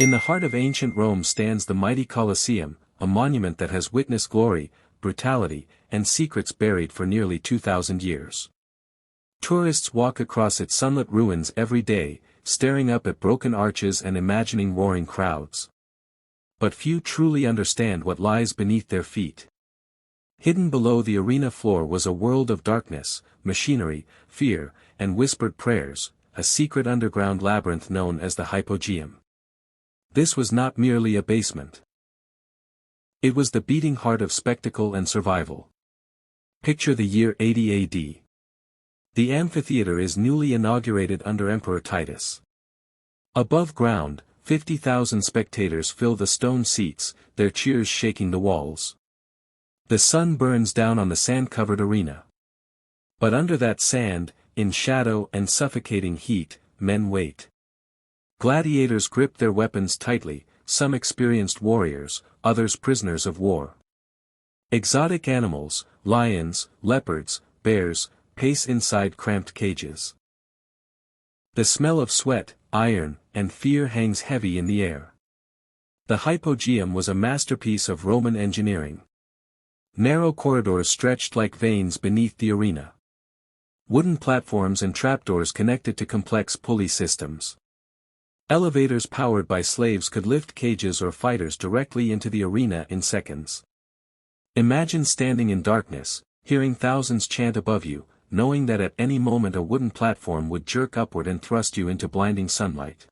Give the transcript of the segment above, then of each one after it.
In the heart of ancient Rome stands the mighty Colosseum, a monument that has witnessed glory, brutality, and secrets buried for nearly 2,000 years. Tourists walk across its sunlit ruins every day, staring up at broken arches and imagining roaring crowds. But few truly understand what lies beneath their feet. Hidden below the arena floor was a world of darkness, machinery, fear, and whispered prayers, a secret underground labyrinth known as the hypogeum. This was not merely a basement. It was the beating heart of spectacle and survival. Picture the year 80 AD. The amphitheatre is newly inaugurated under Emperor Titus. Above ground, 50,000 spectators fill the stone seats, their cheers shaking the walls. The sun burns down on the sand-covered arena. But under that sand, in shadow and suffocating heat, men wait. Gladiators grip their weapons tightly, some experienced warriors, others prisoners of war. Exotic animals, lions, leopards, bears, pace inside cramped cages. The smell of sweat, iron, and fear hangs heavy in the air. The hypogeum was a masterpiece of Roman engineering. Narrow corridors stretched like veins beneath the arena. Wooden platforms and trapdoors connected to complex pulley systems. Elevators powered by slaves could lift cages or fighters directly into the arena in seconds. Imagine standing in darkness, hearing thousands chant above you, knowing that at any moment a wooden platform would jerk upward and thrust you into blinding sunlight.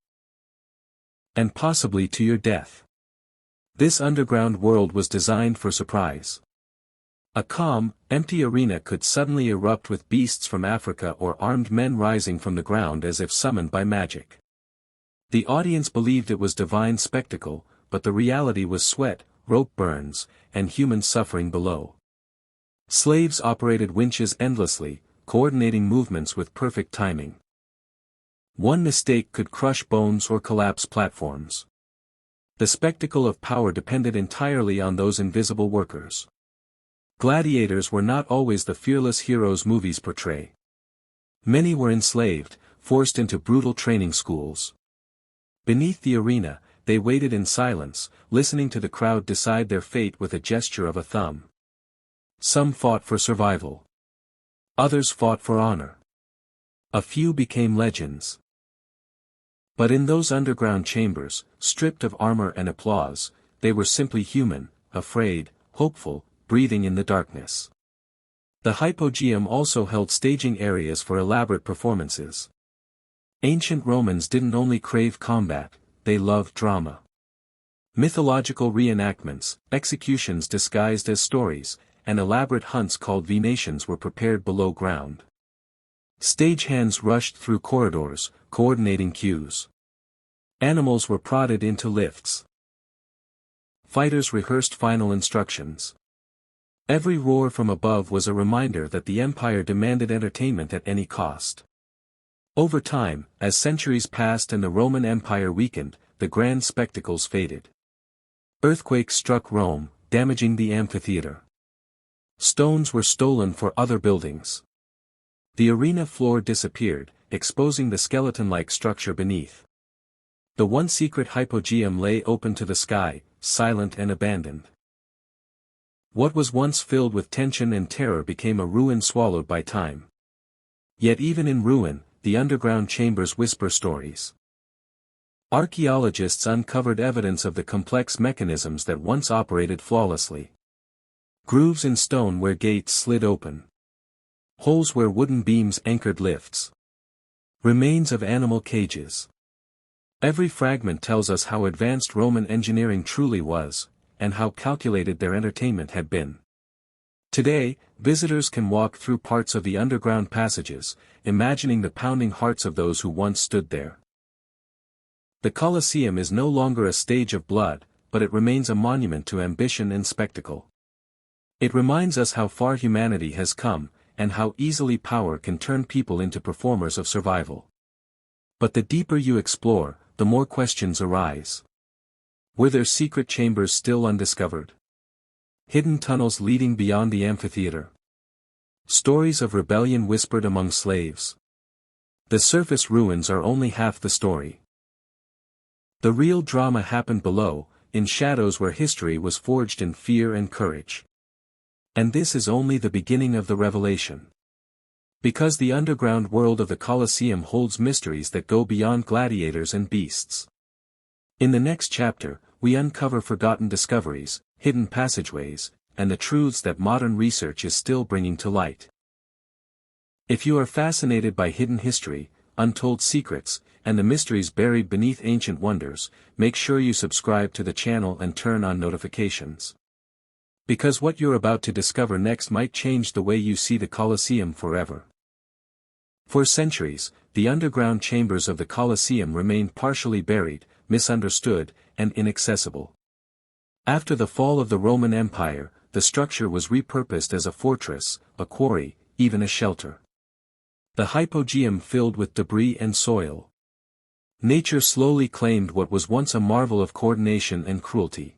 And possibly to your death. This underground world was designed for surprise. A calm, empty arena could suddenly erupt with beasts from Africa or armed men rising from the ground as if summoned by magic. The audience believed it was divine spectacle, but the reality was sweat, rope burns, and human suffering below. Slaves operated winches endlessly, coordinating movements with perfect timing. One mistake could crush bones or collapse platforms. The spectacle of power depended entirely on those invisible workers. Gladiators were not always the fearless heroes movies portray. Many were enslaved, forced into brutal training schools. Beneath the arena, they waited in silence, listening to the crowd decide their fate with a gesture of a thumb. Some fought for survival. Others fought for honor. A few became legends. But in those underground chambers, stripped of armor and applause, they were simply human, afraid, hopeful, breathing in the darkness. The hypogeum also held staging areas for elaborate performances. Ancient Romans didn't only crave combat, they loved drama. Mythological reenactments, executions disguised as stories, and elaborate hunts called venations were prepared below ground. Stagehands rushed through corridors, coordinating cues. Animals were prodded into lifts. Fighters rehearsed final instructions. Every roar from above was a reminder that the empire demanded entertainment at any cost. Over time, as centuries passed and the Roman Empire weakened, the grand spectacles faded. Earthquakes struck Rome, damaging the amphitheatre. Stones were stolen for other buildings. The arena floor disappeared, exposing the skeleton-like structure beneath. The one secret hypogeum lay open to the sky, silent and abandoned. What was once filled with tension and terror became a ruin swallowed by time. Yet even in ruin, the underground chambers whisper stories. Archaeologists uncovered evidence of the complex mechanisms that once operated flawlessly. Grooves in stone where gates slid open. Holes where wooden beams anchored lifts. Remains of animal cages. Every fragment tells us how advanced Roman engineering truly was, and how calculated their entertainment had been. Today, visitors can walk through parts of the underground passages, imagining the pounding hearts of those who once stood there. The Colosseum is no longer a stage of blood, but it remains a monument to ambition and spectacle. It reminds us how far humanity has come, and how easily power can turn people into performers of survival. But the deeper you explore, the more questions arise. Were there secret chambers still undiscovered? Hidden tunnels leading beyond the amphitheatre? Stories of rebellion whispered among slaves? The surface ruins are only half the story. The real drama happened below, in shadows where history was forged in fear and courage. And this is only the beginning of the revelation. Because the underground world of the Colosseum holds mysteries that go beyond gladiators and beasts. In the next chapter, we uncover forgotten discoveries, hidden passageways, and the truths that modern research is still bringing to light. If you are fascinated by hidden history, untold secrets, and the mysteries buried beneath ancient wonders, make sure you subscribe to the channel and turn on notifications. Because what you're about to discover next might change the way you see the Colosseum forever. For centuries, the underground chambers of the Colosseum remained partially buried, misunderstood, and inaccessible. After the fall of the Roman Empire, the structure was repurposed as a fortress, a quarry, even a shelter. The hypogeum filled with debris and soil. Nature slowly claimed what was once a marvel of coordination and cruelty.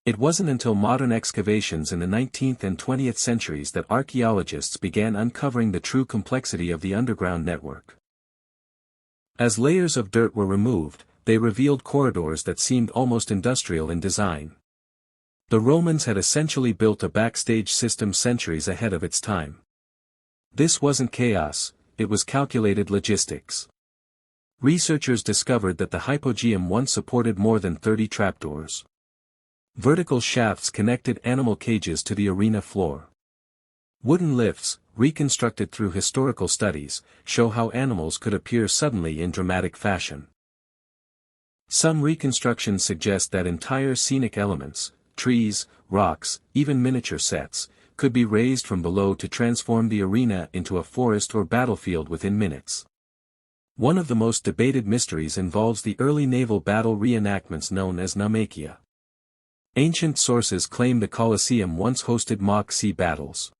It wasn't until modern excavations in the 19th and 20th centuries that archaeologists began uncovering the true complexity of the underground network. As layers of dirt were removed, they revealed corridors that seemed almost industrial in design. The Romans had essentially built a backstage system centuries ahead of its time. This wasn't chaos, it was calculated logistics. Researchers discovered that the hypogeum once supported more than 30 trapdoors. Vertical shafts connected animal cages to the arena floor. Wooden lifts, reconstructed through historical studies, show how animals could appear suddenly in dramatic fashion. Some reconstructions suggest that entire scenic elements, trees, rocks, even miniature sets, could be raised from below to transform the arena into a forest or battlefield within minutes. One of the most debated mysteries involves the early naval battle reenactments known as naumachia. Ancient sources claim the Colosseum once hosted mock sea battles.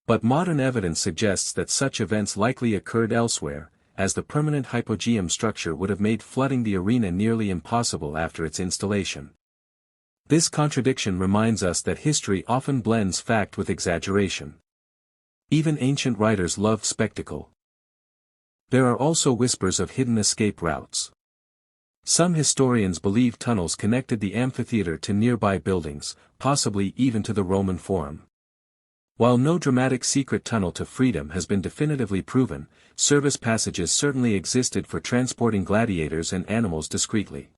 But modern evidence suggests that such events likely occurred elsewhere, as the permanent hypogeum structure would have made flooding the arena nearly impossible after its installation. This contradiction reminds us that history often blends fact with exaggeration. Even ancient writers loved spectacle. There are also whispers of hidden escape routes. Some historians believe tunnels connected the amphitheatre to nearby buildings, possibly even to the Roman Forum. While no dramatic secret tunnel to freedom has been definitively proven, service passages certainly existed for transporting gladiators and animals discreetly.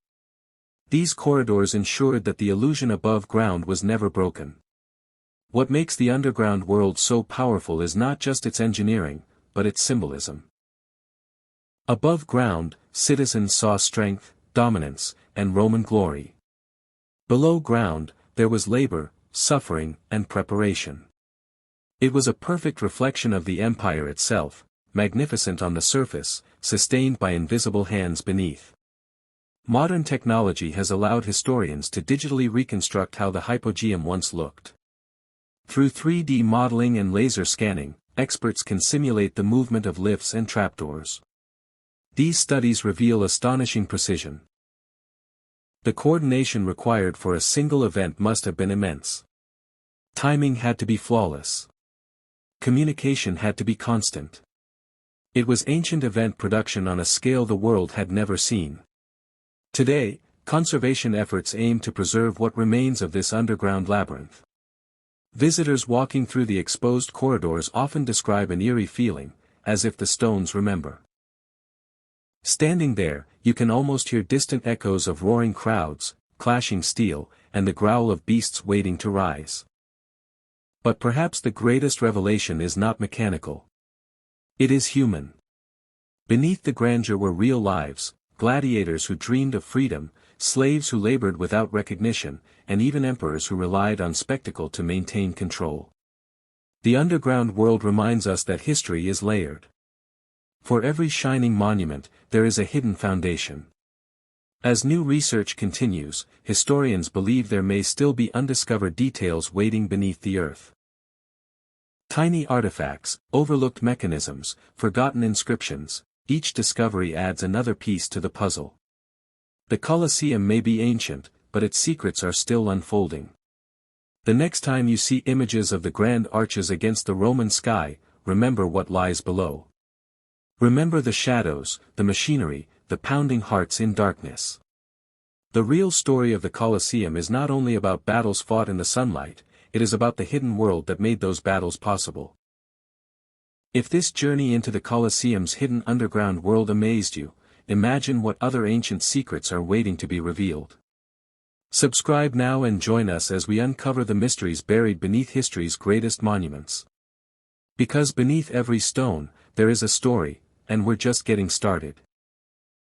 These corridors ensured that the illusion above ground was never broken. What makes the underground world so powerful is not just its engineering, but its symbolism. Above ground, citizens saw strength, dominance, and Roman glory. Below ground, there was labor, suffering, and preparation. It was a perfect reflection of the empire itself, magnificent on the surface, sustained by invisible hands beneath. Modern technology has allowed historians to digitally reconstruct how the hypogeum once looked. Through 3D modeling and laser scanning, experts can simulate the movement of lifts and trapdoors. These studies reveal astonishing precision. The coordination required for a single event must have been immense. Timing had to be flawless. Communication had to be constant. It was ancient event production on a scale the world had never seen. Today, conservation efforts aim to preserve what remains of this underground labyrinth. Visitors walking through the exposed corridors often describe an eerie feeling, as if the stones remember. Standing there, you can almost hear distant echoes of roaring crowds, clashing steel, and the growl of beasts waiting to rise. But perhaps the greatest revelation is not mechanical. It is human. Beneath the grandeur were real lives, gladiators who dreamed of freedom, slaves who labored without recognition, and even emperors who relied on spectacle to maintain control. The underground world reminds us that history is layered. For every shining monument, there is a hidden foundation. As new research continues, historians believe there may still be undiscovered details waiting beneath the earth. Tiny artifacts, overlooked mechanisms, forgotten inscriptions, each discovery adds another piece to the puzzle. The Colosseum may be ancient, but its secrets are still unfolding. The next time you see images of the grand arches against the Roman sky, remember what lies below. Remember the shadows, the machinery, the pounding hearts in darkness. The real story of the Colosseum is not only about battles fought in the sunlight, it is about the hidden world that made those battles possible. If this journey into the Colosseum's hidden underground world amazed you, imagine what other ancient secrets are waiting to be revealed. Subscribe now and join us as we uncover the mysteries buried beneath history's greatest monuments. Because beneath every stone, there is a story, and we're just getting started.